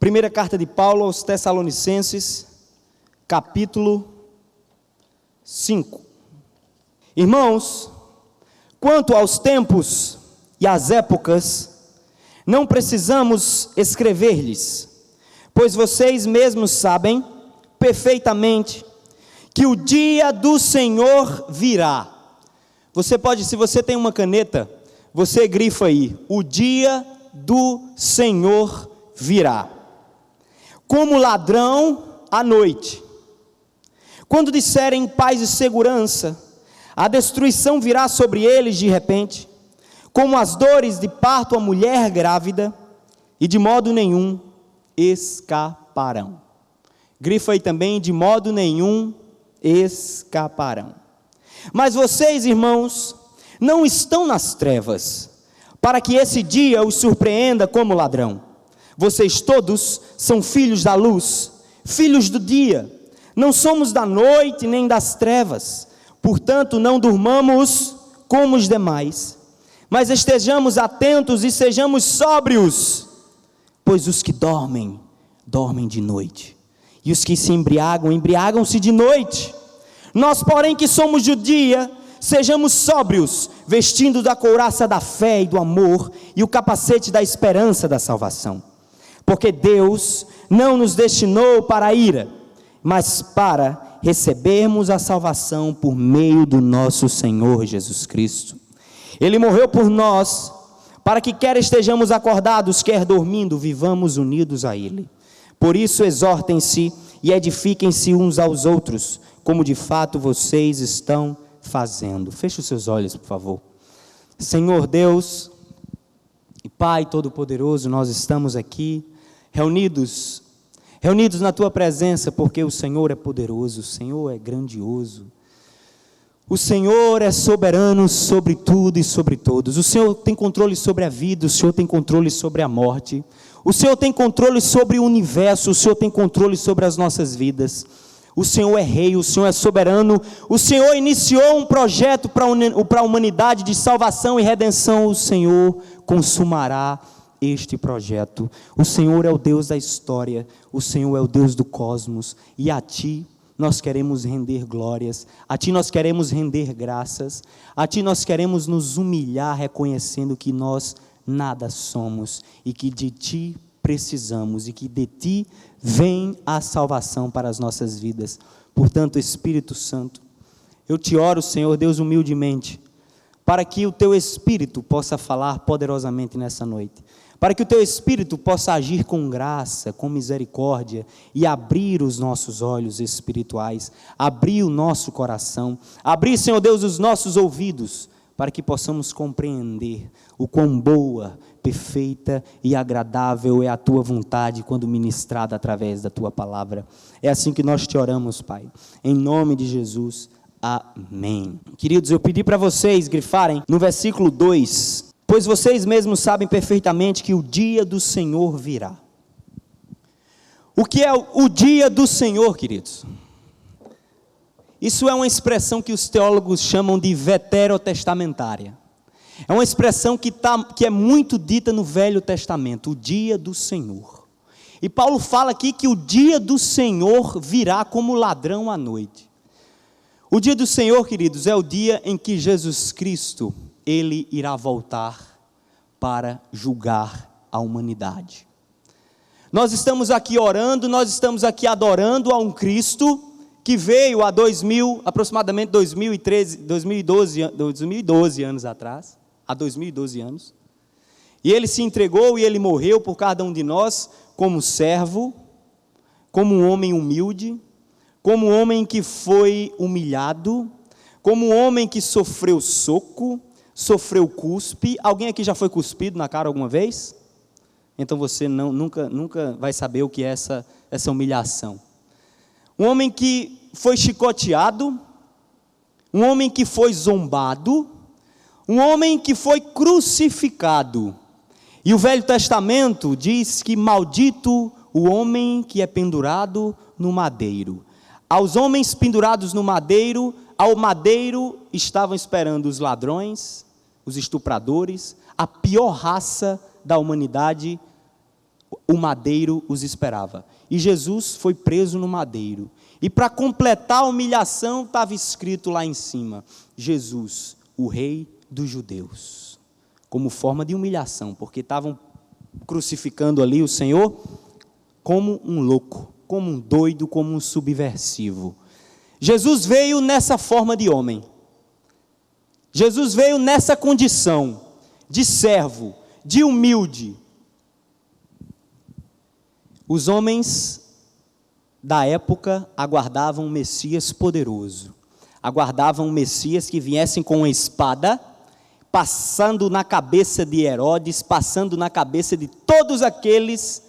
Primeira carta de Paulo aos Tessalonicenses, capítulo 5. Irmãos, quanto aos tempos e às épocas, não precisamos escrever-lhes, pois vocês mesmos sabem perfeitamente que o dia do Senhor virá. Você pode, se você tem uma caneta, você grifa aí, o dia do Senhor virá. Como ladrão à noite. Quando disserem paz e segurança, a destruição virá sobre eles de repente, como as dores de parto à mulher grávida, e de modo nenhum escaparão. Grifa aí também, de modo nenhum escaparão. Mas vocês, irmãos, não estão nas trevas, para que esse dia os surpreenda como ladrão. Vocês todos são filhos da luz, filhos do dia. Não somos da noite nem das trevas. Portanto, não durmamos como os demais, mas estejamos atentos e sejamos sóbrios. Pois os que dormem, dormem de noite. E os que se embriagam, embriagam-se de noite. Nós, porém, que somos do dia, sejamos sóbrios, vestindo da couraça da fé e do amor e o capacete da esperança da salvação. Porque Deus não nos destinou para a ira, mas para recebermos a salvação por meio do nosso Senhor Jesus Cristo. Ele morreu por nós, para que quer estejamos acordados, quer dormindo, vivamos unidos a Ele. Por isso exortem-se e edifiquem-se uns aos outros, como de fato vocês estão fazendo. Feche os seus olhos, por favor. Senhor Deus e Pai Todo-Poderoso, nós estamos aqui reunidos na Tua presença, porque o Senhor é poderoso, o Senhor é grandioso, o Senhor é soberano sobre tudo e sobre todos. O Senhor tem controle sobre a vida, o Senhor tem controle sobre a morte, o Senhor tem controle sobre o universo, o Senhor tem controle sobre as nossas vidas. O Senhor é rei, o Senhor é soberano, o Senhor iniciou um projeto para a humanidade de salvação e redenção, o Senhor consumará este projeto. O Senhor é o Deus da história, o Senhor é o Deus do cosmos, e a Ti nós queremos render glórias, a Ti nós queremos render graças, a Ti nós queremos nos humilhar reconhecendo que nós nada somos e que de Ti precisamos e que de Ti vem a salvação para as nossas vidas. Portanto, Espírito Santo, eu Te oro, Senhor Deus, humildemente, para que o Teu Espírito possa falar poderosamente nessa noite, para que o Teu Espírito possa agir com graça, com misericórdia e abrir os nossos olhos espirituais, abrir o nosso coração, abrir, Senhor Deus, os nossos ouvidos, para que possamos compreender o quão boa, perfeita e agradável é a Tua vontade quando ministrada através da Tua palavra. É assim que nós Te oramos, Pai, em nome de Jesus, amém. Queridos, eu pedi para vocês grifarem no versículo 2, pois vocês mesmos sabem perfeitamente que o dia do Senhor virá. O que é o dia do Senhor, queridos? Isso é uma expressão que os teólogos chamam de veterotestamentária. É uma expressão que é muito dita no Velho Testamento, o dia do Senhor. E Paulo fala aqui que o dia do Senhor virá como ladrão à noite. O dia do Senhor, queridos, é o dia em que Jesus Cristo, Ele irá voltar para julgar a humanidade. Nós estamos aqui orando, nós estamos aqui adorando a um Cristo que veio há aproximadamente 2012 anos atrás, há 2012 anos, e Ele se entregou e Ele morreu por cada um de nós como servo, como um homem humilde, como um homem que foi humilhado, como um homem que sofreu soco, sofreu cuspe. Alguém aqui já foi cuspido na cara alguma vez? Então você nunca vai saber o que é essa humilhação. Um homem que foi chicoteado, um homem que foi zombado, um homem que foi crucificado. E o Velho Testamento diz que maldito o homem que é pendurado no madeiro. Aos homens pendurados no madeiro, ao madeiro estavam esperando os ladrões, os estupradores, a pior raça da humanidade, o madeiro os esperava. E Jesus foi preso no madeiro. E para completar a humilhação, estava escrito lá em cima: Jesus, o Rei dos Judeus. Como forma de humilhação, porque estavam crucificando ali o Senhor como um louco, como um doido, como um subversivo. Jesus veio nessa forma de homem. Jesus veio nessa condição de servo, de humilde. Os homens da época aguardavam um Messias poderoso, aguardavam um Messias que viesse com uma espada, passando na cabeça de Herodes, passando na cabeça de todos aqueles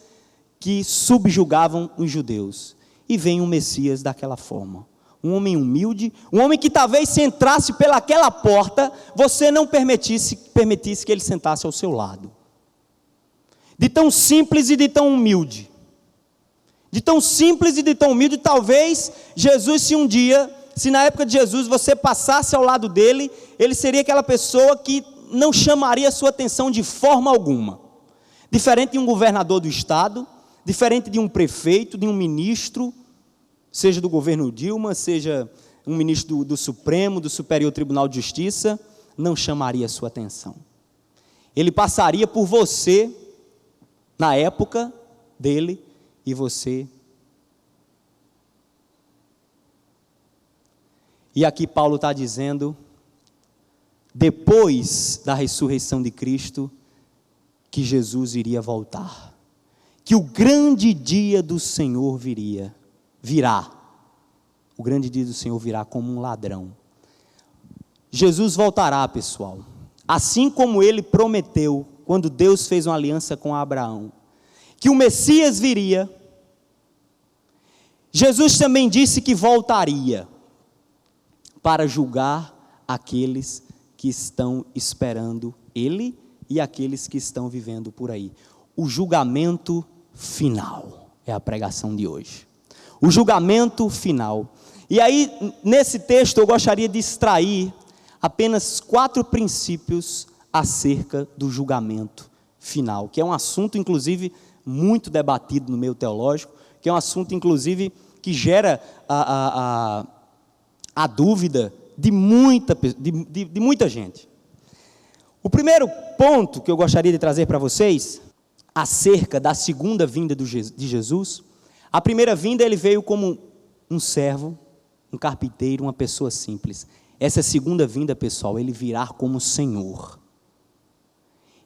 que subjugavam os judeus. E vem um Messias daquela forma, um homem humilde, um homem que talvez se entrasse pelaquela porta, você não permitisse que ele sentasse ao seu lado. De tão simples e de tão humilde. De tão simples e de tão humilde, talvez Jesus, se na época de Jesus você passasse ao lado dele, ele seria aquela pessoa que não chamaria a sua atenção de forma alguma. Diferente de um governador do estado, diferente de um prefeito, de um ministro, seja do governo Dilma, seja um ministro do Supremo, do Superior Tribunal de Justiça, não chamaria a sua atenção. Ele passaria por você, na época dele, e você. E aqui Paulo está dizendo, depois da ressurreição de Cristo, que Jesus iria voltar, que o grande dia do Senhor virá, o grande dia do Senhor virá como um ladrão. Jesus voltará, pessoal, assim como ele prometeu, quando Deus fez uma aliança com Abraão, que o Messias viria. Jesus também disse que voltaria para julgar aqueles que estão esperando ele e aqueles que estão vivendo por aí. O julgamento final é a pregação de hoje. O julgamento final. E aí, nesse texto, eu gostaria de extrair apenas 4 princípios acerca do julgamento final, que é um assunto, inclusive, muito debatido no meio teológico, que é um assunto, inclusive, que gera a dúvida de muita gente. O primeiro ponto que eu gostaria de trazer para vocês, acerca da segunda vinda de Jesus, a primeira vinda ele veio como um servo, um carpinteiro, uma pessoa simples. Essa segunda vinda, pessoal, ele virá como Senhor.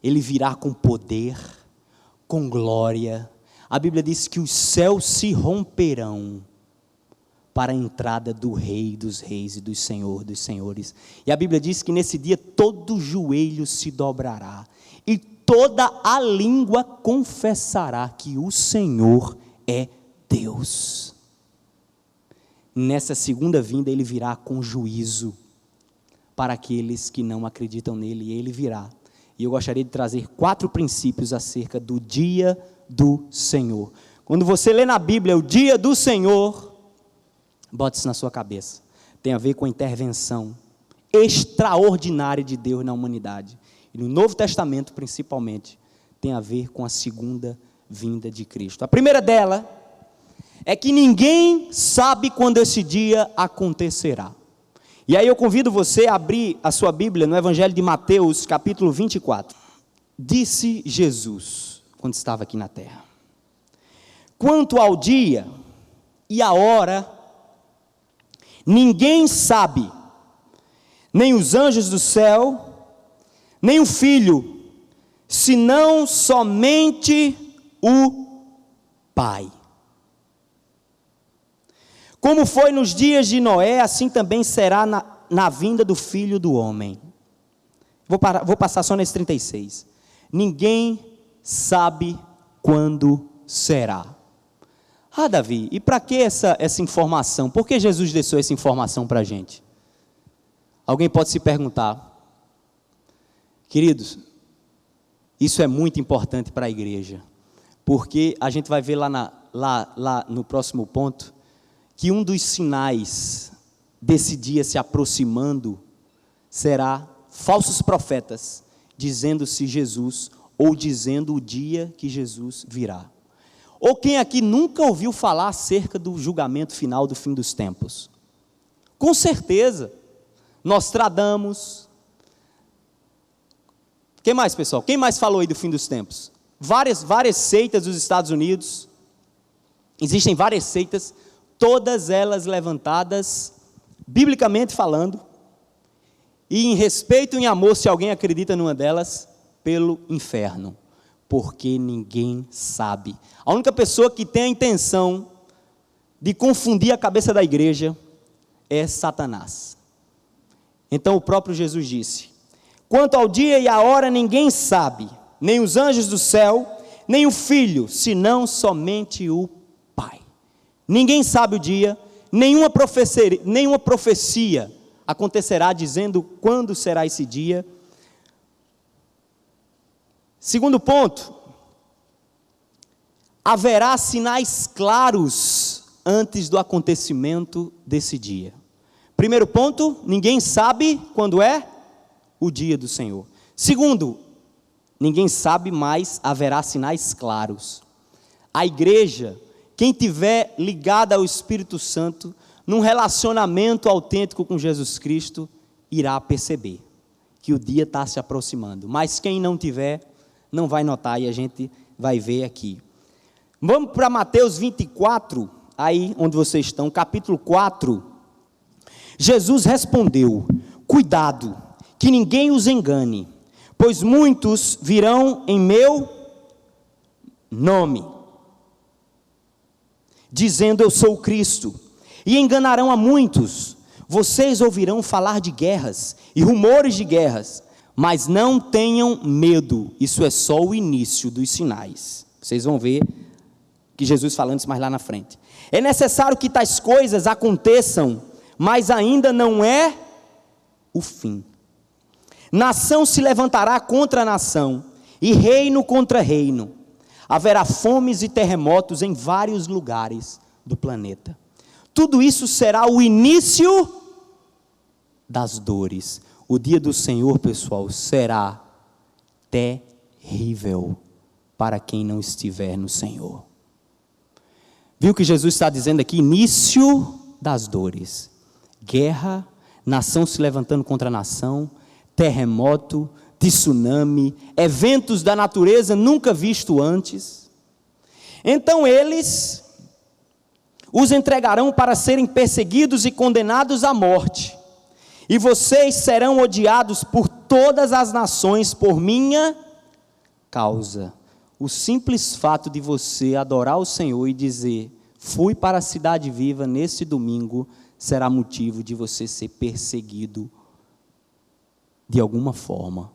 Ele virá com poder, com glória. A Bíblia diz que os céus se romperão para a entrada do Rei dos Reis e do Senhor dos Senhores. E a Bíblia diz que nesse dia todo joelho se dobrará e toda a língua confessará que o Senhor é Deus. Nessa segunda vinda ele virá com juízo para aqueles que não acreditam nele, e ele virá. E eu gostaria de trazer 4 princípios acerca do dia do Senhor. Quando você lê na Bíblia o dia do Senhor, bote isso na sua cabeça. Tem a ver com a intervenção extraordinária de Deus na humanidade. E no Novo Testamento, principalmente, tem a ver com a segunda vinda de Cristo. A primeira dela é que ninguém sabe quando esse dia acontecerá. E aí eu convido você a abrir a sua Bíblia no Evangelho de Mateus, capítulo 24. Disse Jesus, quando estava aqui na terra: quanto ao dia e a hora, ninguém sabe, nem os anjos do céu, nem o Filho, senão somente o Pai. Como foi nos dias de Noé, assim também será na vinda do Filho do Homem. Vou passar só nesse 36. Ninguém sabe quando será. Ah, Davi, e para que essa informação? Por que Jesus deixou essa informação para a gente? Alguém pode se perguntar. Queridos, isso é muito importante para a igreja, porque a gente vai ver lá no próximo ponto, que um dos sinais desse dia se aproximando será falsos profetas, dizendo-se Jesus ou dizendo o dia que Jesus virá. Ou quem aqui nunca ouviu falar acerca do julgamento final do fim dos tempos? Com certeza. Nostradamus. Quem mais, pessoal? Quem mais falou aí do fim dos tempos? Várias seitas dos Estados Unidos. Existem várias seitas, todas elas levantadas, biblicamente falando, e em respeito e em amor, se alguém acredita numa delas, pelo inferno, porque ninguém sabe. A única pessoa que tem a intenção de confundir a cabeça da igreja é Satanás. Então o próprio Jesus disse: quanto ao dia e à hora ninguém sabe, nem os anjos do céu, nem o Filho, senão somente o Pai. Ninguém sabe o dia, nenhuma profecia acontecerá dizendo quando será esse dia. Segundo ponto, haverá sinais claros antes do acontecimento desse dia. Primeiro ponto, ninguém sabe quando é o dia do Senhor. Segundo, ninguém sabe, mas haverá sinais claros. A igreja, quem tiver ligada ao Espírito Santo, num relacionamento autêntico com Jesus Cristo, irá perceber que o dia está se aproximando. Mas quem não tiver, não vai notar, e a gente vai ver aqui. Vamos para Mateus 24, aí onde vocês estão, capítulo 4. Jesus respondeu: cuidado, que ninguém os engane, pois muitos virão em meu nome, dizendo eu sou o Cristo, e enganarão a muitos. Vocês ouvirão falar de guerras e rumores de guerras, mas não tenham medo, isso é só o início dos sinais. Vocês vão ver que Jesus falando isso mais lá na frente. É necessário que tais coisas aconteçam, mas ainda não é o fim. Nação se levantará contra nação, e reino contra reino. Haverá fomes e terremotos em vários lugares do planeta. Tudo isso será o início das dores. O dia do Senhor, pessoal, será terrível para quem não estiver no Senhor. Viu o que Jesus está dizendo aqui? Início das dores. Guerra, nação se levantando contra nação, terremoto, tsunami, eventos da natureza nunca visto antes. Então eles os entregarão para serem perseguidos e condenados à morte. E vocês serão odiados por todas as nações por minha causa. O simples fato de você adorar o Senhor e dizer, fui para a cidade viva nesse domingo, será motivo de você ser perseguido de alguma forma.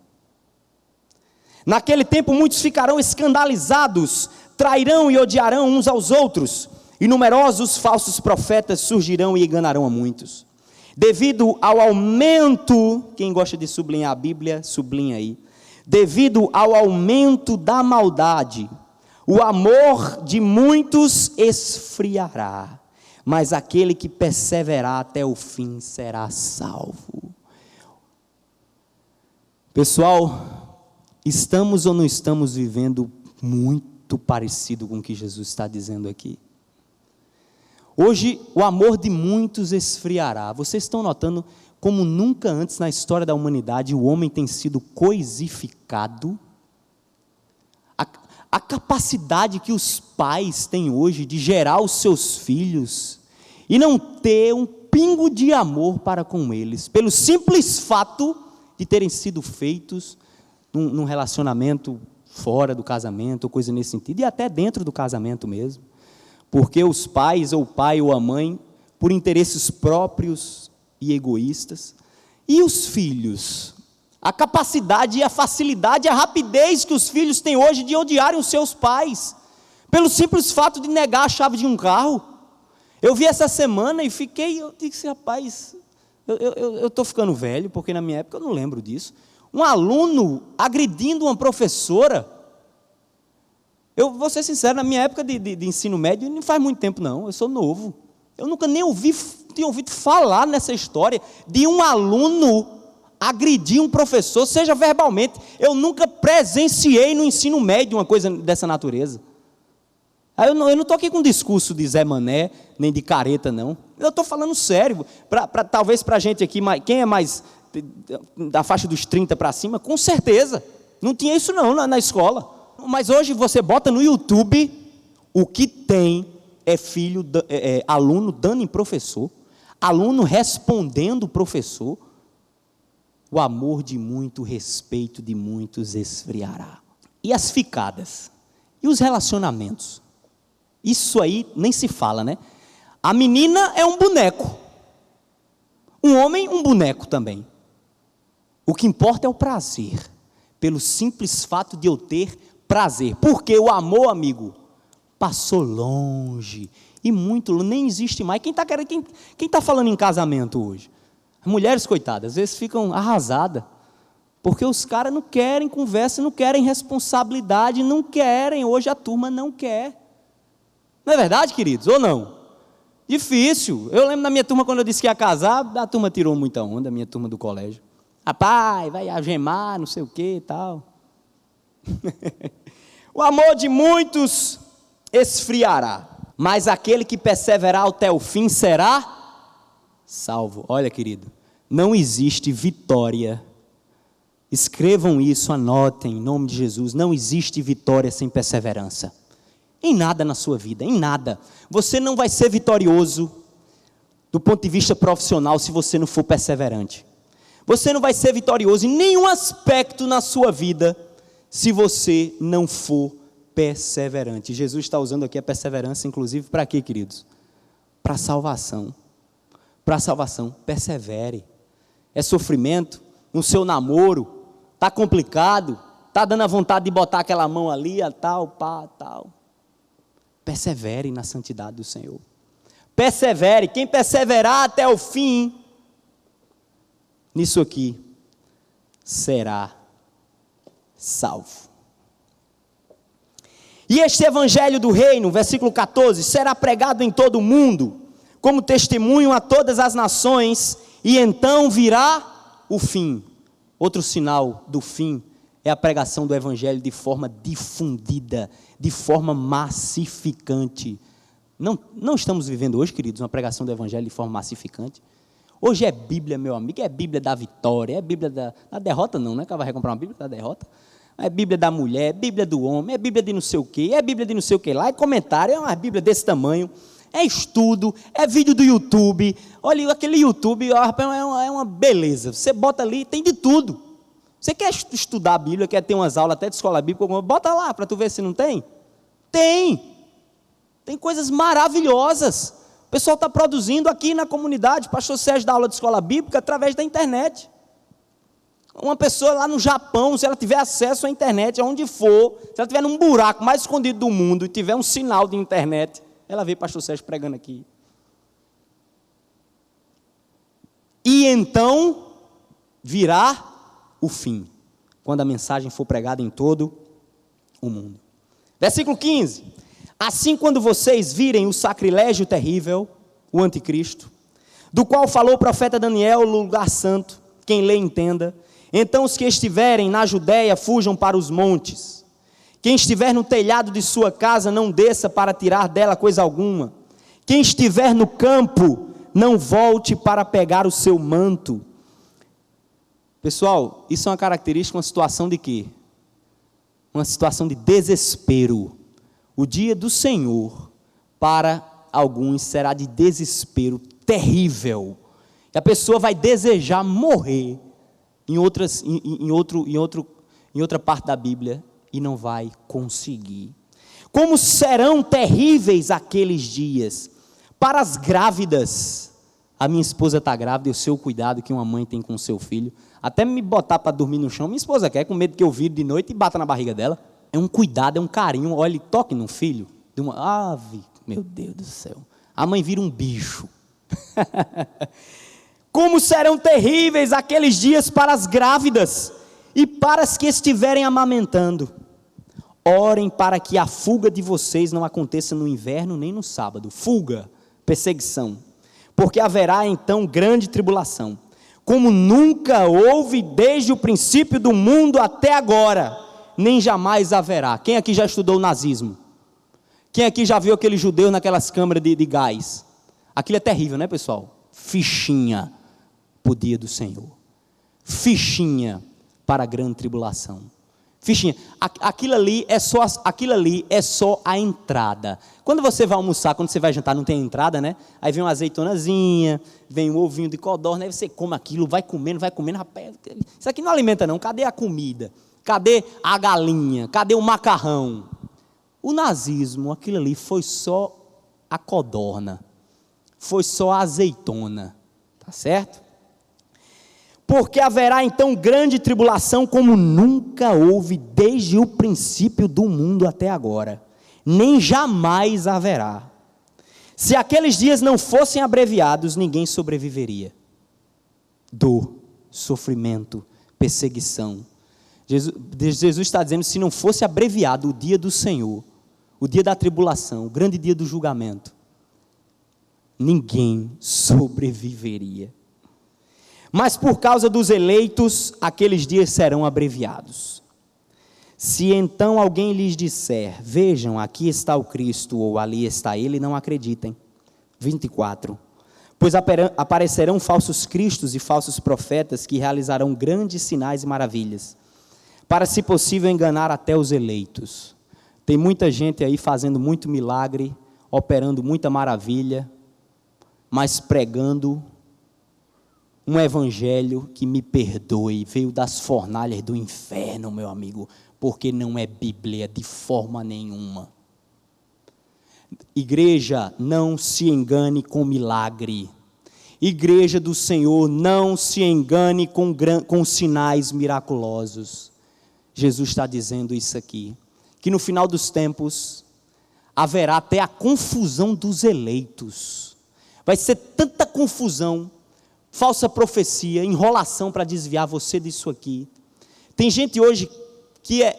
Naquele tempo muitos ficarão escandalizados, trairão e odiarão uns aos outros, e numerosos falsos profetas surgirão e enganarão a muitos. Devido ao aumento, quem gosta de sublinhar a Bíblia, sublinha aí. Devido ao aumento da maldade, o amor de muitos esfriará, mas aquele que perseverar até o fim será salvo. Pessoal, estamos ou não estamos vivendo muito parecido com o que Jesus está dizendo aqui? Hoje, o amor de muitos esfriará. Vocês estão notando como nunca antes na história da humanidade o homem tem sido coisificado? A capacidade que os pais têm hoje de gerar os seus filhos e não ter um pingo de amor para com eles, pelo simples fato de terem sido feitos num relacionamento fora do casamento, ou coisa nesse sentido, e até dentro do casamento mesmo. Porque os pais, ou o pai ou a mãe, por interesses próprios e egoístas, e os filhos, a capacidade e a facilidade, a rapidez que os filhos têm hoje de odiarem os seus pais, pelo simples fato de negar a chave de um carro. Eu vi essa semana e eu disse, rapaz, eu estou ficando velho, porque na minha época eu não lembro disso. Um aluno agredindo uma professora. Eu vou ser sincero, na minha época de ensino médio, não faz muito tempo não, eu sou novo. Eu nunca nem tinha ouvido falar nessa história de um aluno agredir um professor, seja verbalmente. Eu nunca presenciei no ensino médio uma coisa dessa natureza. Eu não estou aqui com um discurso de Zé Mané, nem de careta, não. Eu estou falando sério. Talvez para a gente aqui, quem é mais da faixa dos 30 para cima, com certeza. Não tinha isso não na escola. Mas hoje você bota no YouTube, o que tem é aluno dando em professor, aluno respondendo o professor. O amor de muito, o respeito de muitos esfriará. E as ficadas? E os relacionamentos? Isso aí nem se fala, né? A menina é um boneco. Um homem, um boneco também. O que importa é o prazer. Pelo simples fato de eu ter prazer. Porque o amor, amigo, passou longe. E muito, nem existe mais. Quem está falando em casamento hoje? As mulheres, coitadas, às vezes ficam arrasadas. Porque os caras não querem conversa, não querem responsabilidade, não querem. Hoje a turma não quer. Não é verdade, queridos? Ou não? Difícil. Eu lembro na minha turma, quando eu disse que ia casar, a turma tirou muita onda, a minha turma do colégio. Rapaz, vai algemar, não sei o que e tal. O amor de muitos esfriará, mas aquele que perseverar até o fim será salvo. Olha, querido, não existe vitória. Escrevam isso, anotem, em nome de Jesus. Não existe vitória sem perseverança. Em nada na sua vida, em nada. Você não vai ser vitorioso do ponto de vista profissional se você não for perseverante. Você não vai ser vitorioso em nenhum aspecto na sua vida se você não for perseverante. Jesus está usando aqui a perseverança, inclusive, para quê, queridos? Para a salvação. Para a salvação, persevere. É sofrimento no seu namoro, está complicado, está dando a vontade de botar aquela mão ali, tal, pá, tal. Persevere na santidade do Senhor. Persevere. Quem perseverar até o fim, nisso aqui, será salvo. E este evangelho do reino, versículo 14, será pregado em todo o mundo, como testemunho a todas as nações, e então virá o fim. Outro sinal do fim é a pregação do evangelho de forma difundida, de forma massificante. Não estamos vivendo hoje, queridos, uma pregação do evangelho de forma massificante. Hoje é Bíblia, meu amigo, é Bíblia da vitória, é Bíblia da derrota não, né? Que vai comprar uma Bíblia da derrota. É Bíblia da mulher, é Bíblia do homem, é Bíblia de não sei o quê, é Bíblia de não sei o quê lá, é comentário, é uma Bíblia desse tamanho, é estudo, é vídeo do YouTube. Olha, aquele YouTube é uma beleza, você bota ali, tem de tudo. Você quer estudar a Bíblia, quer ter umas aulas até de escola bíblica, bota lá para tu ver se não tem. Tem coisas maravilhosas. O pessoal está produzindo aqui na comunidade. O pastor Sérgio dá aula de escola bíblica através da internet. Uma pessoa lá no Japão, se ela tiver acesso à internet, aonde for, se ela estiver num buraco mais escondido do mundo e tiver um sinal de internet, ela vê o pastor Sérgio pregando aqui. E então virá o fim, quando a mensagem for pregada em todo o mundo. Versículo 15. Assim, quando vocês virem o sacrilégio terrível, o anticristo, do qual falou o profeta Daniel no lugar santo, quem lê entenda, então os que estiverem na Judéia fujam para os montes. Quem estiver no telhado de sua casa não desça para tirar dela coisa alguma. Quem estiver no campo não volte para pegar o seu manto. Pessoal, isso é uma característica, uma situação de quê? Uma situação de desespero. O dia do Senhor, para alguns, será de desespero terrível. E a pessoa vai desejar morrer em outra parte da Bíblia e não vai conseguir. Como serão terríveis aqueles dias para as grávidas. A minha esposa está grávida, eu sei o cuidado que uma mãe tem com o seu filho. Até me botar para dormir no chão, minha esposa quer, com medo que eu vire de noite e bata na barriga dela. É um cuidado, é um carinho. Olha, toque no filho. Ave, meu Deus do céu. A mãe vira um bicho. Como serão terríveis aqueles dias para as grávidas e para as que estiverem amamentando. Orem para que a fuga de vocês não aconteça no inverno nem no sábado. Fuga, perseguição. Porque haverá então grande tribulação, como nunca houve desde o princípio do mundo até agora, nem jamais haverá. Quem aqui já estudou o nazismo? Quem aqui já viu aquele judeu naquelas câmaras de gás? Aquilo é terrível, né, pessoal? Fichinha para o dia do Senhor. Fichinha para a grande tribulação. Fichinha. Aquilo ali é só a entrada. Quando você vai almoçar, quando você vai jantar, não tem entrada, né? Aí vem uma azeitonazinha, vem um ovinho de codorna, aí você come aquilo, vai comendo, rapaz, isso aqui não alimenta não. Cadê a comida? Cadê a galinha? Cadê o macarrão? O nazismo, aquilo ali foi só a codorna, foi só a azeitona, tá certo? Porque haverá então grande tribulação como nunca houve desde o princípio do mundo até agora, nem jamais haverá. Se aqueles dias não fossem abreviados, ninguém sobreviveria. Dor, sofrimento, perseguição. Jesus está dizendo, se não fosse abreviado o dia do Senhor, o dia da tribulação, o grande dia do julgamento, ninguém sobreviveria. Mas por causa dos eleitos, aqueles dias serão abreviados. Se então alguém lhes disser, vejam, aqui está o Cristo, ou ali está ele, não acreditem. 24. Pois aparecerão falsos cristos e falsos profetas que realizarão grandes sinais e maravilhas, para, se possível, enganar até os eleitos. Tem muita gente aí fazendo muito milagre, operando muita maravilha, mas pregando um evangelho que, me perdoe, veio das fornalhas do inferno, meu amigo, porque não é Bíblia de forma nenhuma. Igreja, não se engane com milagre. Igreja do Senhor, não se engane com sinais miraculosos. Jesus está dizendo isso aqui, que no final dos tempos, haverá até a confusão dos eleitos. Vai ser tanta confusão, falsa profecia, enrolação para desviar você disso aqui. Tem gente hoje que é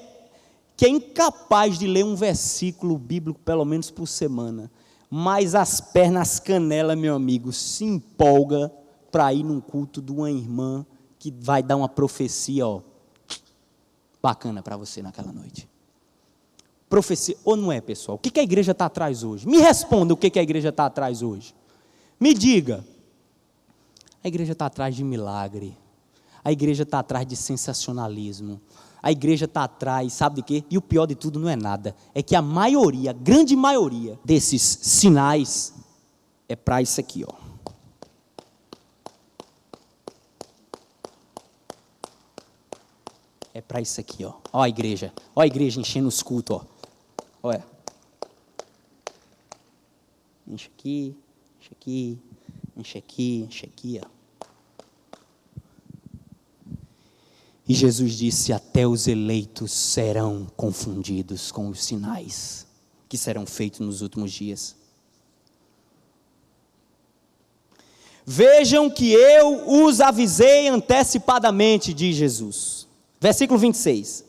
incapaz de ler um versículo bíblico, pelo menos por semana, mas as pernas canelas, meu amigo, se empolga para ir num culto de uma irmã que vai dar uma profecia, bacana para você naquela noite. Profecia, ou não é, pessoal? O que a igreja está atrás hoje? Me responda o que a igreja está atrás hoje. Me diga. A igreja está atrás de milagre, a igreja está atrás de sensacionalismo, a igreja está atrás, sabe de quê? E o pior de tudo não é nada, é que a maioria, a grande maioria desses sinais é para isso aqui, É para isso aqui, Ó a igreja enchendo os cultos, Olha. Enche aqui, enche aqui. Enche aqui, E Jesus disse, até os eleitos serão confundidos com os sinais que serão feitos nos últimos dias. Vejam que eu os avisei antecipadamente, diz Jesus. Versículo 26.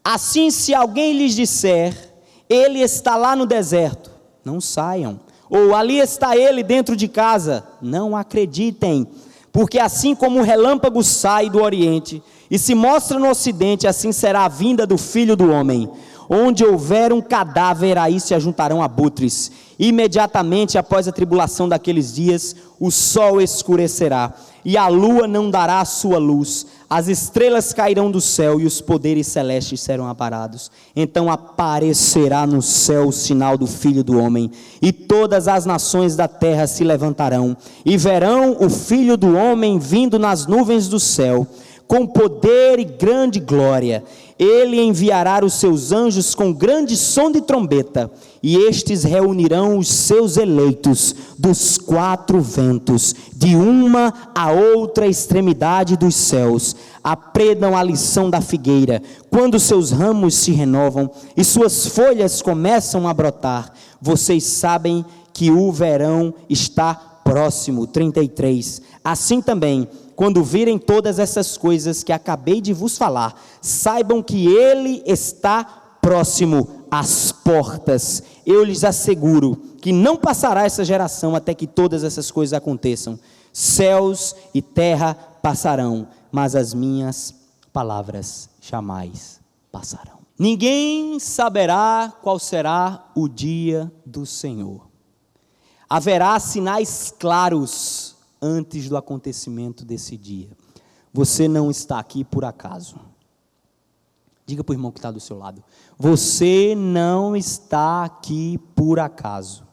Assim, se alguém lhes disser, ele está lá no deserto, não saiam. Ou ali está ele dentro de casa, não acreditem, porque assim como o relâmpago sai do oriente e se mostra no ocidente, assim será a vinda do Filho do Homem. Onde houver um cadáver, aí se ajuntarão abutres. Imediatamente após a tribulação daqueles dias, o sol escurecerá, e a lua não dará a sua luz, as estrelas cairão do céu, e os poderes celestes serão apagados. Então aparecerá no céu o sinal do Filho do Homem, e todas as nações da terra se levantarão, e verão o Filho do Homem vindo nas nuvens do céu, com poder e grande glória. Ele enviará os seus anjos com grande som de trombeta, e estes reunirão os seus eleitos dos quatro ventos, de uma a outra extremidade dos céus. Aprendam a lição da figueira, quando seus ramos se renovam e suas folhas começam a brotar. Vocês sabem que o verão está próximo. 33. Assim também, quando virem todas essas coisas que acabei de vos falar, saibam que ele está próximo às portas. Eu lhes asseguro que não passará essa geração até que todas essas coisas aconteçam. Céus e terra passarão, mas as minhas palavras jamais passarão. Ninguém saberá qual será o dia do Senhor. Haverá sinais claros antes do acontecimento desse dia. Você não está aqui por acaso. Diga para o irmão que está do seu lado: você não está aqui por acaso.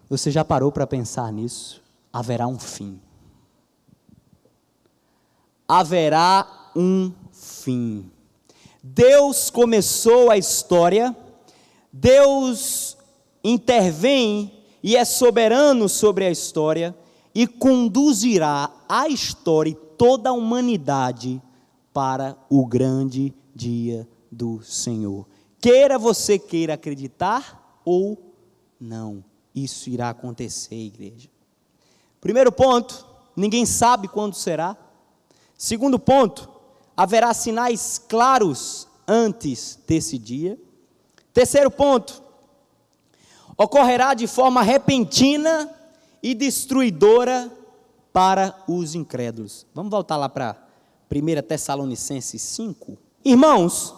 Você já parou para pensar nisso? Haverá um fim. Haverá um fim. Deus começou a história, Deus intervém e é soberano sobre a história e conduzirá a história e toda a humanidade para o grande dia do Senhor. Queira você queira acreditar ou não, isso irá acontecer, igreja. Primeiro ponto, ninguém sabe quando será. Segundo ponto, haverá sinais claros antes desse dia. Terceiro ponto, ocorrerá de forma repentina e destruidora para os incrédulos. Vamos voltar lá para 1 Tessalonicenses 5. Irmãos,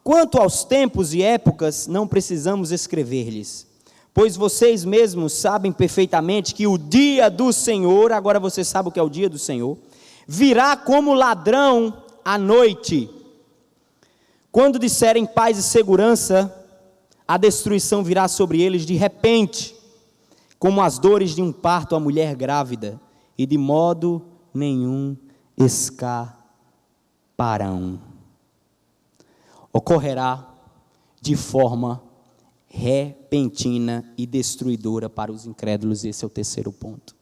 quanto aos tempos e épocas, não precisamos escrever-lhes, pois vocês mesmos sabem perfeitamente que o dia do Senhor, agora você sabe o que é o dia do Senhor, virá como ladrão à noite. Quando disserem paz e segurança, a destruição virá sobre eles de repente, como as dores de um parto à mulher grávida, e de modo nenhum escaparão. Ocorrerá de forma repentina e destruidora para os incrédulos. Esse é o terceiro ponto.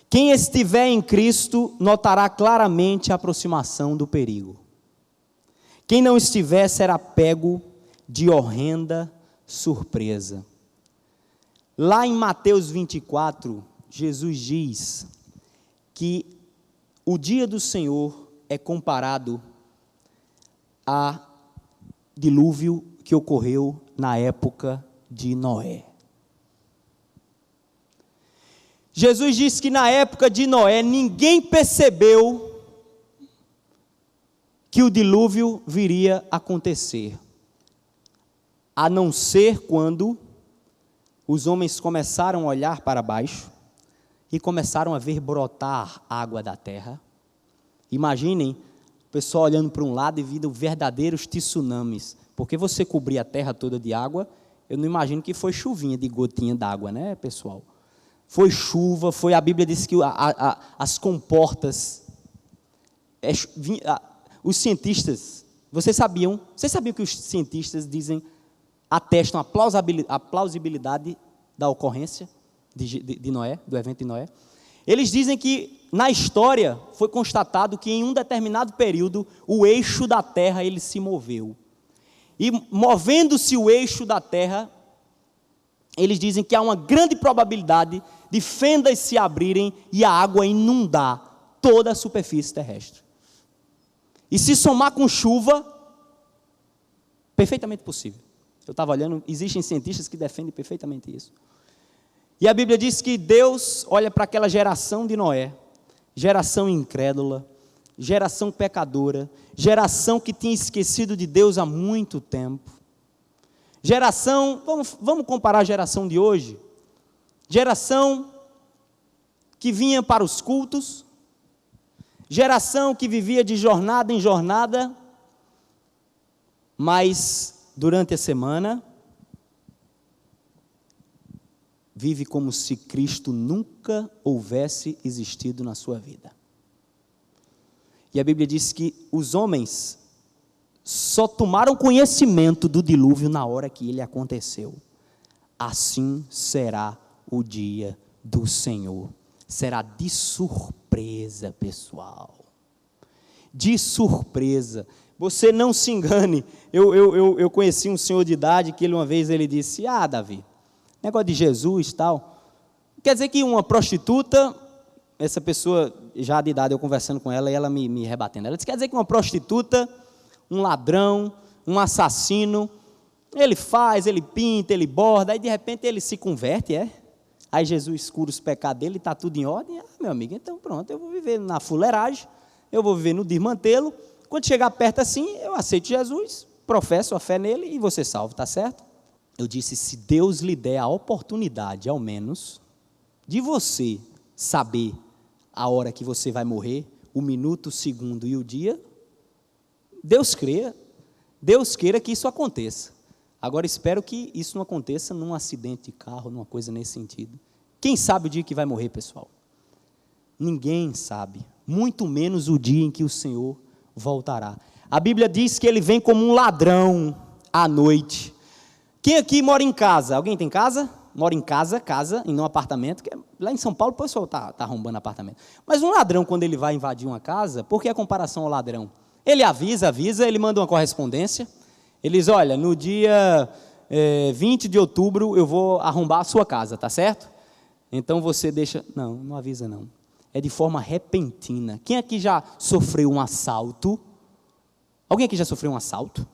Quem estiver em Cristo notará claramente a aproximação do perigo. Quem não estiver será pego de horrenda surpresa. Lá em Mateus 24, Jesus diz que o dia do Senhor é comparado a dilúvio que ocorreu na época de Noé. Jesus disse que na época de Noé ninguém percebeu que o dilúvio viria a acontecer, a não ser quando os homens começaram a olhar para baixo e começaram a ver brotar água da terra. Imaginem o pessoal olhando para um lado e vendo verdadeiros tsunamis, porque você cobrir a terra toda de água, eu não imagino que foi chuvinha de gotinha d'água, né, pessoal? Foi chuva, a Bíblia diz que as comportas, os cientistas, vocês sabiam que os cientistas atestam a plausibilidade da ocorrência de Noé, do evento de Noé? Eles dizem que na história foi constatado que em um determinado período o eixo da terra ele se moveu. E movendo-se o eixo da terra, eles dizem que há uma grande probabilidade de fendas se abrirem e a água inundar toda a superfície terrestre. E se somar com chuva, perfeitamente possível. Eu estava olhando, existem cientistas que defendem perfeitamente isso. E a Bíblia diz que Deus olha para aquela geração de Noé, geração incrédula, geração pecadora, geração que tinha esquecido de Deus há muito tempo. Geração, vamos comparar a geração de hoje, geração que vinha para os cultos, geração que vivia de jornada em jornada, mas durante a semana vive como se Cristo nunca houvesse existido na sua vida. E a Bíblia diz que os homens só tomaram conhecimento do dilúvio na hora que ele aconteceu. Assim será o dia do Senhor. Será de surpresa, pessoal. De surpresa. Você não se engane. Eu conheci um senhor de idade que uma vez ele disse: Davi, negócio de Jesus e tal. Quer dizer que uma prostituta, essa pessoa já de idade, eu conversando com ela e ela me rebatendo. Ela disse: quer dizer que uma prostituta, um ladrão, um assassino, ele faz, ele pinta, ele borda, aí de repente ele se converte, Aí Jesus cura os pecados dele, está tudo em ordem. Ah, meu amigo, então pronto, eu vou viver na fuleiragem, eu vou viver no desmantelo. Quando chegar perto assim, eu aceito Jesus, professo a fé nele e você salvo, está certo? Eu disse, se Deus lhe der a oportunidade, ao menos, de você saber a hora que você vai morrer, o minuto, o segundo e o dia, Deus queira que isso aconteça. Agora espero que isso não aconteça num acidente de carro, numa coisa nesse sentido. Quem sabe o dia que vai morrer, pessoal? Ninguém sabe, muito menos o dia em que o Senhor voltará. A Bíblia diz que ele vem como um ladrão à noite. Quem aqui mora em casa? Alguém tem casa? Mora em casa, e não apartamento, que lá em São Paulo o pessoal está arrombando apartamento. Mas um ladrão, quando ele vai invadir uma casa, por que a comparação ao ladrão? Ele avisa, ele manda uma correspondência, ele diz, olha, no dia 20 de outubro eu vou arrombar a sua casa, tá certo? Então você deixa... Não avisa não. É de forma repentina. Quem aqui já sofreu um assalto? Alguém aqui já sofreu um assalto?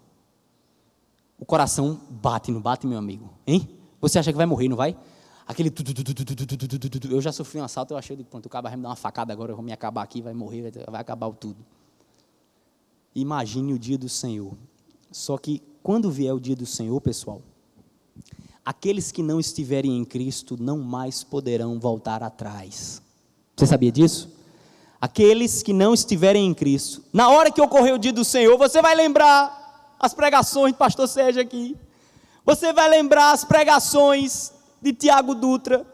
O coração bate, não bate, meu amigo? Hein? Você acha que vai morrer, não vai? Aquele... Eu já sofri um assalto, eu achei, pronto, o cara vai me dar uma facada agora, eu vou me acabar aqui, vai morrer, vai acabar tudo. Imagine o dia do Senhor. Só que quando vier o dia do Senhor, pessoal, aqueles que não estiverem em Cristo não mais poderão voltar atrás. Você sabia disso? Aqueles que não estiverem em Cristo, na hora que ocorrer o dia do Senhor, você vai lembrar as pregações do pastor Sérgio aqui, você vai lembrar as pregações de Tiago Dutra,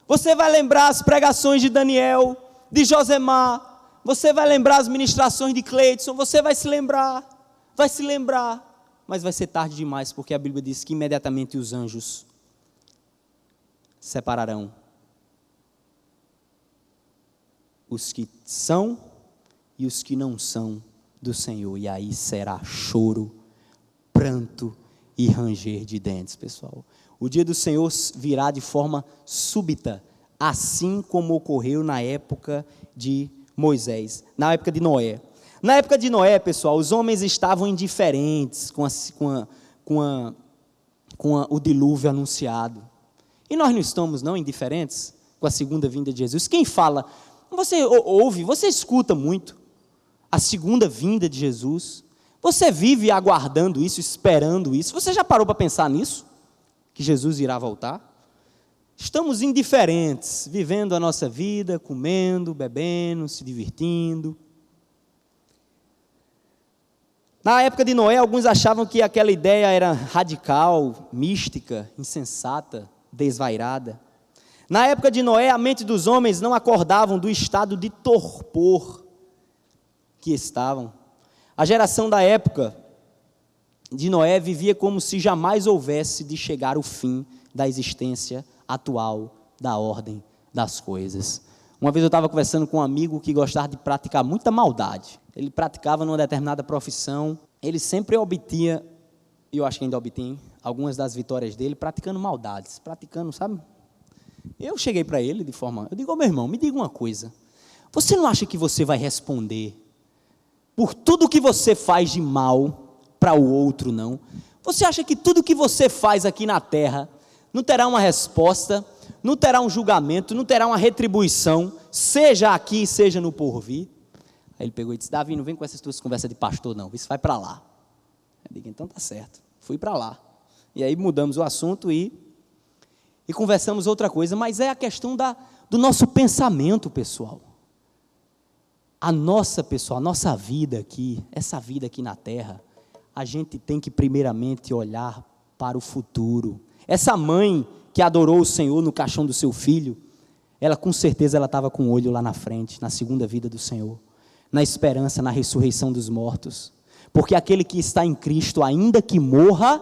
você vai lembrar as pregações de Daniel, de Josemar, você vai lembrar as ministrações de Cleidson, você vai se lembrar, mas vai ser tarde demais, porque a Bíblia diz que imediatamente os anjos separarão os que são e os que não são do Senhor, e aí será choro, pranto e ranger de dentes, pessoal. O dia do Senhor virá de forma súbita, assim como ocorreu na época de Moisés, na época de Noé. Na época de Noé, pessoal, os homens estavam indiferentes com o dilúvio anunciado. E nós não estamos não indiferentes com a segunda vinda de Jesus. Quem fala, você ouve, você escuta muito a segunda vinda de Jesus. Você vive aguardando isso, esperando isso. Você já parou para pensar nisso? Que Jesus irá voltar? Estamos indiferentes, vivendo a nossa vida, comendo, bebendo, se divertindo. Na época de Noé, alguns achavam que aquela ideia era radical, mística, insensata, desvairada. Na época de Noé, a mente dos homens não acordavam do estado de torpor que estavam. A geração da época de Noé vivia como se jamais houvesse de chegar o fim da existência atual da ordem das coisas. Uma vez eu estava conversando com um amigo que gostava de praticar muita maldade. Ele praticava numa determinada profissão, ele sempre obtinha, e eu acho que ainda obtém, algumas das vitórias dele, praticando maldades, sabe? Eu cheguei para ele eu digo, meu irmão, me diga uma coisa, você não acha que você vai responder por tudo que você faz de mal para o outro, não? Você acha que tudo que você faz aqui na terra não terá uma resposta, não terá um julgamento, não terá uma retribuição, seja aqui, seja no porvir? Aí ele pegou e disse, Davi, não vem com essas tuas conversas de pastor não, isso vai para lá. Eu digo, então tá certo, fui para lá. E aí mudamos o assunto e conversamos outra coisa, mas é a questão do nosso pensamento, pessoal. A nossa vida aqui, essa vida aqui na terra, a gente tem que primeiramente olhar para o futuro. Essa mãe que adorou o Senhor no caixão do seu filho, ela com certeza estava com o olho lá na frente, na segunda vida do Senhor, na esperança, na ressurreição dos mortos, porque aquele que está em Cristo, ainda que morra,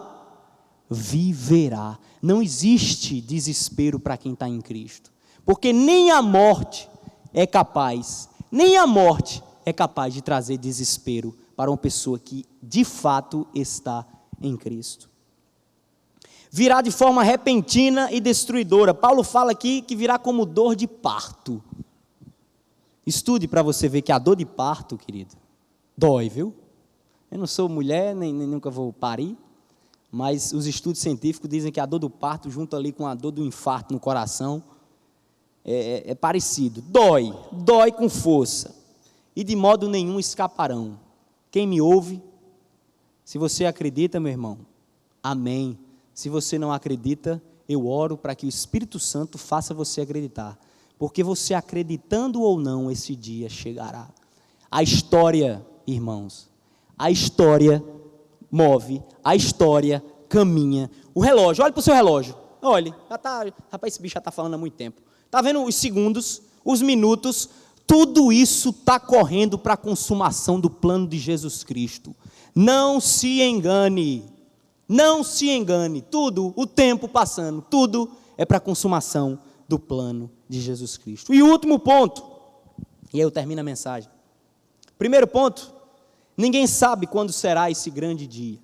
viverá. Não existe desespero para quem está em Cristo, porque nem a morte é capaz de trazer desespero para uma pessoa que de fato está em Cristo. Virá de forma repentina e destruidora. Paulo fala aqui que virá como dor de parto. Estude para você ver que a dor de parto, querido, dói, viu? Eu não sou mulher, nem nunca vou parir, mas os estudos científicos dizem que a dor do parto, junto ali com a dor do infarto no coração, é parecido. Dói com força, e de modo nenhum escaparão. Quem me ouve, se você acredita, meu irmão, amém. Se você não acredita, eu oro para que o Espírito Santo faça você acreditar, porque você acreditando ou não, esse dia chegará. A história, irmãos, a história move, a história caminha. O relógio, olhe para o seu relógio, olhe, rapaz, esse bicho já está falando há muito tempo. Está vendo os segundos, os minutos, tudo isso está correndo para a consumação do plano de Jesus Cristo. Não se engane, tudo, o tempo passando, tudo é para a consumação do plano de Jesus Cristo. E o último ponto, e aí eu termino a mensagem. Primeiro ponto, ninguém sabe quando será esse grande dia.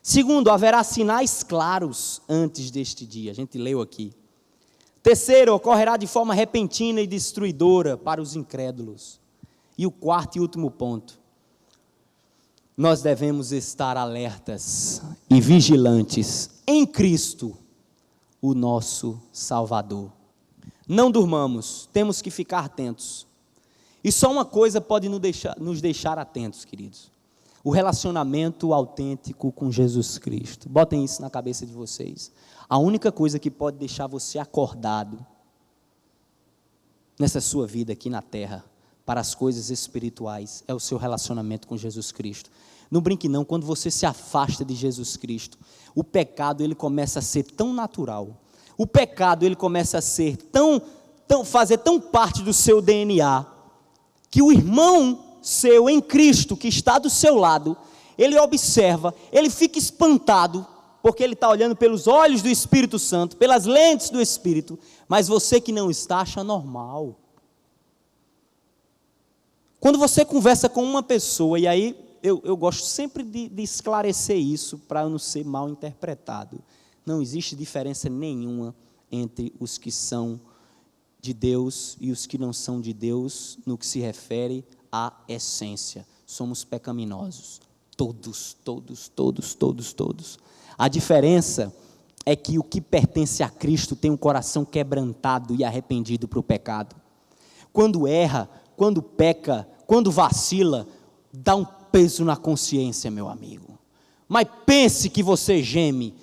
Segundo, haverá sinais claros antes deste dia, a gente leu aqui. Terceiro, ocorrerá de forma repentina e destruidora para os incrédulos. E o quarto e último ponto, nós devemos estar alertas e vigilantes em Cristo, o nosso Salvador. Não durmamos, temos que ficar atentos. E só uma coisa pode nos deixar atentos, queridos: o relacionamento autêntico com Jesus Cristo. Botem isso na cabeça de vocês. A única coisa que pode deixar você acordado nessa sua vida aqui na terra, para as coisas espirituais, é o seu relacionamento com Jesus Cristo. Não brinque não, quando você se afasta de Jesus Cristo, o pecado ele começa a ser tão natural, o pecado ele começa a ser fazer tão parte do seu DNA, que o irmão seu em Cristo, que está do seu lado, ele observa, ele fica espantado, porque ele está olhando pelos olhos do Espírito Santo, pelas lentes do Espírito, mas você que não está, acha normal. Quando você conversa com uma pessoa, e aí eu gosto sempre de esclarecer isso, para eu não ser mal interpretado, não existe diferença nenhuma entre os que são de Deus e os que não são de Deus, no que se refere à essência. Somos pecaminosos, todos. A diferença é que o que pertence a Cristo tem um coração quebrantado e arrependido para o pecado. Quando erra, quando peca, quando vacila, dá um peso na consciência, meu amigo. Mas pense que você geme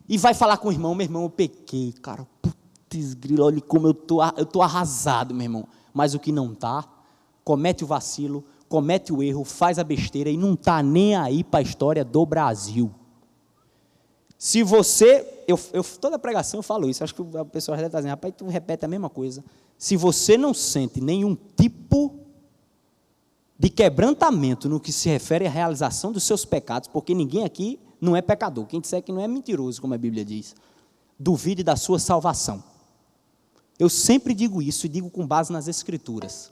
e vai falar com o irmão: meu irmão, eu pequei, cara, putz grilo, olha como eu tô arrasado, meu irmão. Mas o que não está, comete o vacilo, comete o erro, faz a besteira e não está nem aí para a história do Brasil. Se você, toda pregação eu falo isso, acho que o pessoal já deve estar dizendo: rapaz, tu repete a mesma coisa. Se você não sente nenhum tipo de quebrantamento no que se refere à realização dos seus pecados, porque ninguém aqui não é pecador, quem disser que não é mentiroso, como a Bíblia diz, duvide da sua salvação. Eu sempre digo isso e digo com base nas Escrituras.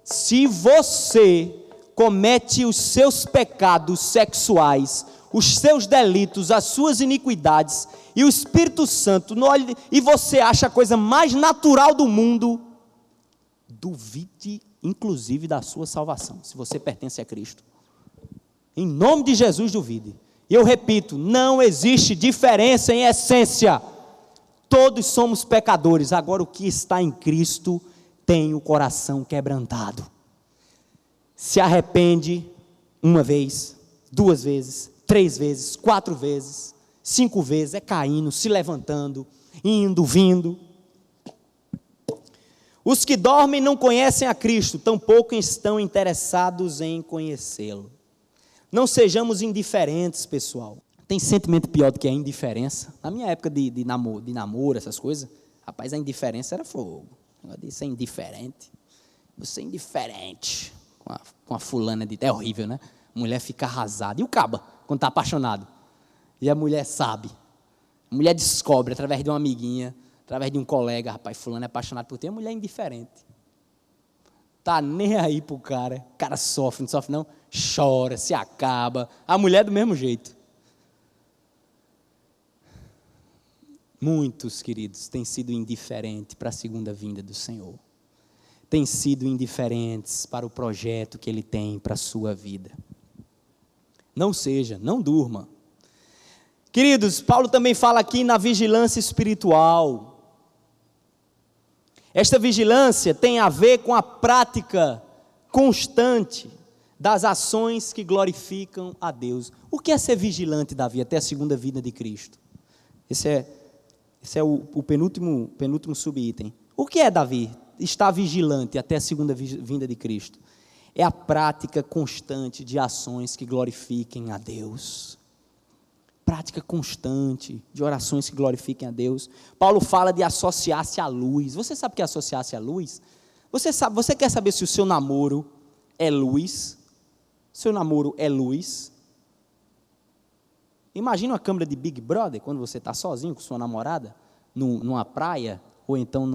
Se você comete os seus pecados sexuais, os seus delitos, as suas iniquidades, e o Espírito Santo, e você acha a coisa mais natural do mundo, duvide inclusive da sua salvação, se você pertence a Cristo. Em nome de Jesus, duvide. E eu repito, não existe diferença em essência. Todos somos pecadores. Agora, o que está em Cristo tem o coração quebrantado. Se arrepende uma vez, 2 vezes, 3 vezes, 4 vezes, 5 vezes, é caindo, se levantando, indo, vindo. Os que dormem não conhecem a Cristo, tampouco estão interessados em conhecê-lo. Não sejamos indiferentes, pessoal. Tem sentimento pior do que a indiferença? Na minha época de namoro, essas coisas, rapaz, a indiferença era fogo. De ser indiferente. Você é indiferente com a fulana é horrível, né? A mulher fica arrasada. E o caba, quando está apaixonado? E a mulher sabe. A mulher descobre através de uma amiguinha, através de um colega: rapaz, fulano é apaixonado por ti. A mulher é indiferente. Tá nem aí pro cara. O cara sofre, não sofre não? Chora, se acaba. A mulher do mesmo jeito. Muitos, queridos, têm sido indiferentes para a segunda vinda do Senhor. Têm sido indiferentes para o projeto que Ele tem para a sua vida. Não seja, não durma. Queridos, Paulo também fala aqui na vigilância espiritual. Esta vigilância tem a ver com a prática constante das ações que glorificam a Deus. O que é ser vigilante, Davi, até a segunda vinda de Cristo? Esse é o penúltimo subitem. O que é, Davi, estar vigilante até a segunda vinda de Cristo? É a prática constante de ações que glorifiquem a Deus. Prática constante de orações que glorifiquem a Deus. Paulo fala de associar-se à luz. Você sabe o que é associar-se à luz? Você quer saber se o seu namoro é luz? Seu namoro é luz? Imagina uma câmera de Big Brother, quando você está sozinho com sua namorada, numa praia, ou então,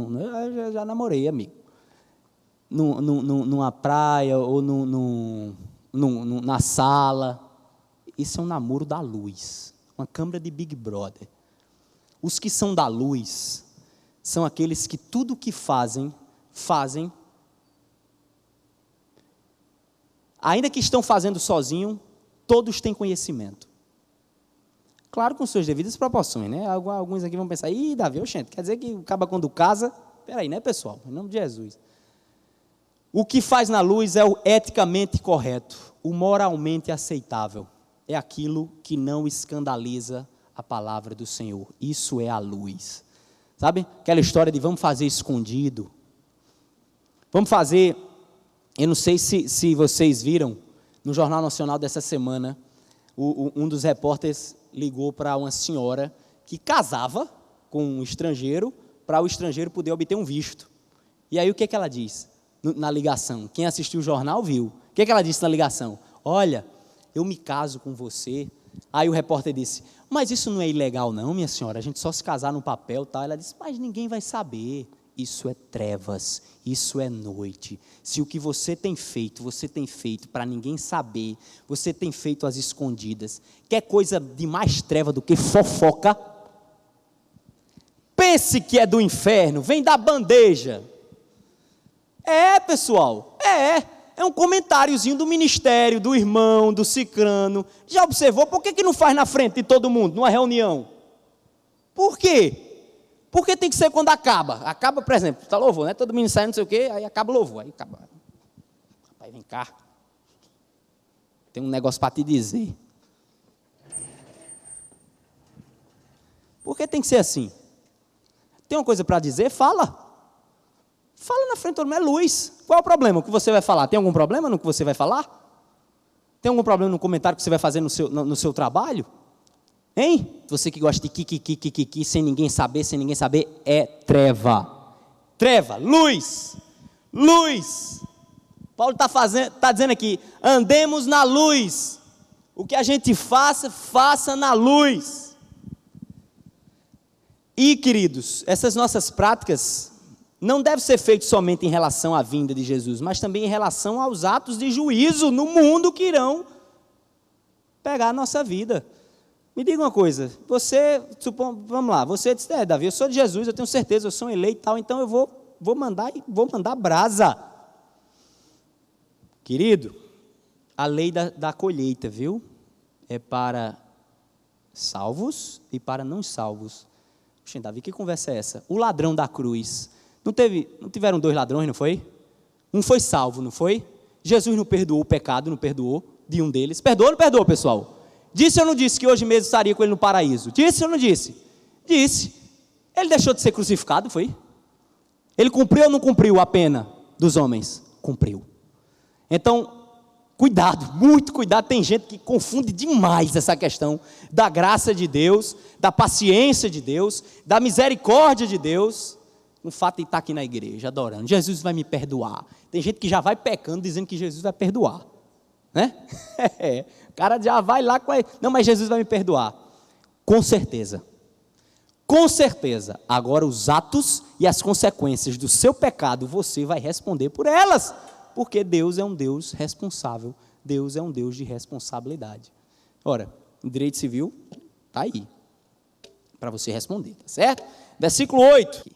eu já namorei, amigo, numa praia, ou na sala. Isso é um namoro da luz. Uma câmara de Big Brother. Os que são da luz são aqueles que tudo o que fazem, ainda que estão fazendo sozinho, todos têm conhecimento. Claro, com suas devidas proporções, né? Alguns aqui vão pensar, Davi, oxente, quer dizer que acaba quando casa? Peraí, né, pessoal? Em nome de Jesus. O que faz na luz é o eticamente correto, o moralmente aceitável. É aquilo que não escandaliza a palavra do Senhor. Isso é a luz. Sabe? Aquela história de vamos fazer escondido. Vamos fazer, eu não sei se vocês viram, no Jornal Nacional dessa semana, um dos repórteres ligou para uma senhora que casava com um estrangeiro, para o estrangeiro poder obter um visto. E aí o que ela diz na ligação? Quem assistiu o jornal viu. O que ela disse na ligação? Olha, eu me caso com você. Aí o repórter disse, mas isso não é ilegal não, minha senhora, a gente só se casar no papel, tá? Ela disse, mas ninguém vai saber. Isso é trevas, isso é noite. Se o que você tem feito para ninguém saber, você tem feito às escondidas, quer coisa de mais treva do que fofoca? Pense que é do inferno, vem da bandeja. Pessoal, é um comentáriozinho do ministério, do irmão, do cicrano. Já observou? Por que não faz na frente de todo mundo, numa reunião? Por quê? Porque tem que ser quando acaba. Acaba, por exemplo, está louvor, né? Todo mundo sai, não sei o quê, aí acaba o louvor. Aí acaba. Rapaz, vem cá. Tem um negócio para te dizer. Por que tem que ser assim? Tem uma coisa para dizer? Fala. Fala na frente, todo mundo é luz. Qual é o problema? O que você vai falar? Tem algum problema no que você vai falar? Tem algum problema no comentário que você vai fazer no seu trabalho? Hein? Você que gosta de kiki, sem ninguém saber, é treva. Treva, luz. Paulo está dizendo aqui, andemos na luz. O que a gente faça na luz. E, queridos, essas nossas práticas não devem ser feitas somente em relação à vinda de Jesus, mas também em relação aos atos de juízo no mundo que irão pegar a nossa vida. Me diga uma coisa, vamos lá, você disse, Davi, eu sou de Jesus, eu tenho certeza, eu sou um eleito e tal, então eu vou mandar brasa. Querido, a lei da colheita, viu? É para salvos e para não salvos. Poxa, Davi, que conversa é essa? O ladrão da cruz, não tiveram dois ladrões, não foi? Um foi salvo, não foi? Jesus não perdoou o pecado, não perdoou de um deles. Perdoou ou não perdoou, pessoal? Disse ou não disse que hoje mesmo estaria com ele no paraíso? Disse ou não disse? Disse. Ele deixou de ser crucificado, foi? Ele cumpriu ou não cumpriu a pena dos homens? Cumpriu. Então, cuidado, muito cuidado. Tem gente que confunde demais essa questão da graça de Deus, da paciência de Deus, da misericórdia de Deus, com o fato de estar aqui na igreja, adorando. Jesus vai me perdoar. Tem gente que já vai pecando, dizendo que Jesus vai perdoar. Né? O cara já vai lá com não, mas Jesus vai me perdoar. Com certeza. Agora os atos e as consequências do seu pecado, você vai responder por elas, porque Deus é um Deus responsável. Deus é um Deus de responsabilidade. Ora, o direito civil está aí para você responder, tá certo? Versículo 8.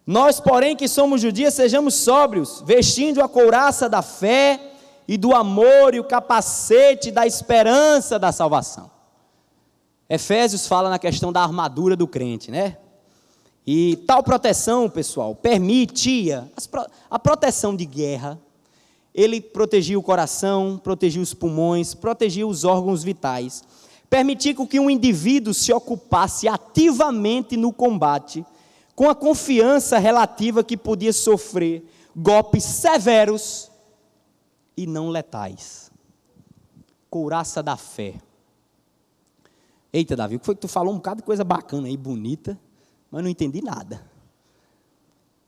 Nós, porém, que somos judias, sejamos sóbrios, vestindo a couraça da fé e do amor e o capacete da esperança da salvação. Efésios fala na questão da armadura do crente, né? E tal proteção, pessoal, permitia a proteção de guerra. Ele protegia o coração, protegia os pulmões, protegia os órgãos vitais. Permitia que um indivíduo se ocupasse ativamente no combate, com a confiança relativa que podia sofrer golpes severos e não letais. Couraça da fé. Eita, Davi, o que foi que tu falou? Um bocado de coisa bacana aí, bonita, mas não entendi nada.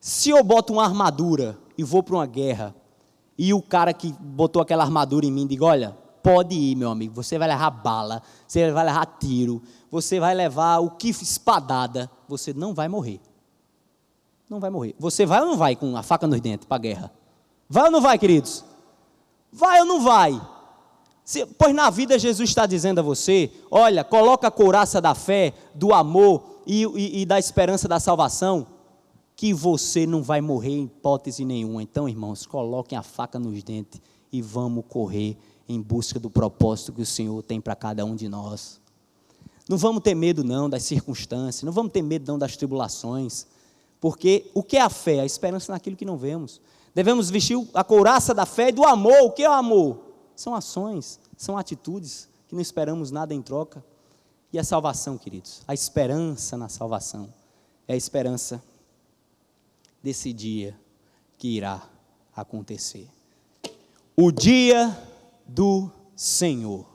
Se eu boto uma armadura e vou para uma guerra, e o cara que botou aquela armadura em mim diz, olha, pode ir, meu amigo, você vai levar bala, você vai levar tiro, você vai levar o que espadada, você não vai morrer. Não vai morrer. Você vai ou não vai com a faca nos dentes para a guerra? Vai ou não vai, queridos? Vai ou não vai? Pois na vida Jesus está dizendo a você, olha, coloca a couraça da fé, do amor e da esperança da salvação, que você não vai morrer em hipótese nenhuma. Então, irmãos, coloquem a faca nos dentes e vamos correr em busca do propósito que o Senhor tem para cada um de nós. Não vamos ter medo não das circunstâncias, não vamos ter medo não das tribulações, porque o que é a fé? A esperança naquilo que não vemos. Devemos vestir a couraça da fé e do amor. O que é o amor? São ações, são atitudes que não esperamos nada em troca. E a salvação, queridos, a esperança na salvação é a esperança desse dia que irá acontecer. O dia do Senhor.